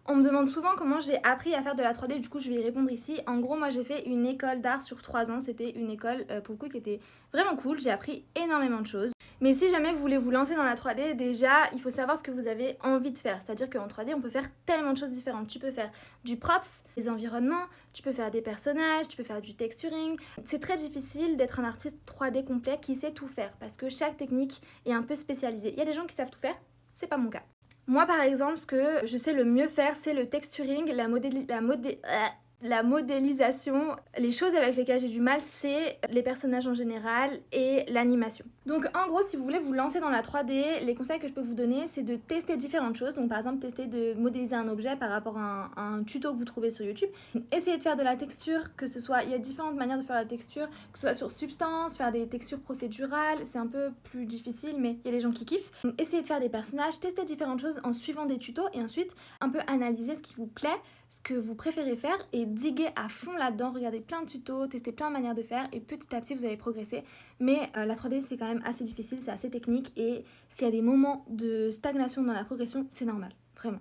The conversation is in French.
On me demande souvent comment j'ai appris à faire de la 3D, du coup je vais y répondre ici. En gros, moi j'ai fait une école d'art sur 3 ans, c'était une école pour le coup qui était vraiment cool, j'ai appris énormément de choses. Mais si jamais vous voulez vous lancer dans la 3D, déjà il faut savoir ce que vous avez envie de faire. C'est-à-dire qu'en 3D on peut faire tellement de choses différentes. Tu peux faire du props, des environnements, tu peux faire des personnages, tu peux faire du texturing. C'est très difficile d'être un artiste 3D complet qui sait tout faire parce que chaque technique est un peu spécialisée. Il y a des gens qui savent tout faire, c'est pas mon cas. Moi, par exemple, ce que je sais le mieux faire, c'est le texturing, la modélisation. Les choses avec lesquelles j'ai du mal, c'est les personnages en général et l'animation. Donc, en gros, si vous voulez vous lancer dans la 3D, les conseils que je peux vous donner, c'est de tester différentes choses. Donc, par exemple, tester de modéliser un objet par rapport à un tuto que vous trouvez sur YouTube. Essayez de faire de la texture, que ce soit... Il y a différentes manières de faire la texture, que ce soit sur Substance, faire des textures procédurales. C'est un peu plus difficile, mais il y a des gens qui kiffent. Donc, essayez de faire des personnages, tester différentes choses en suivant des tutos et ensuite un peu analyser ce qui vous plaît, ce que vous préférez faire et diguer à fond là-dedans, regardez plein de tutos, tester plein de manières de faire et petit à petit vous allez progresser. Mais la 3D c'est quand même assez difficile, c'est assez technique et s'il y a des moments de stagnation dans la progression, c'est normal, vraiment.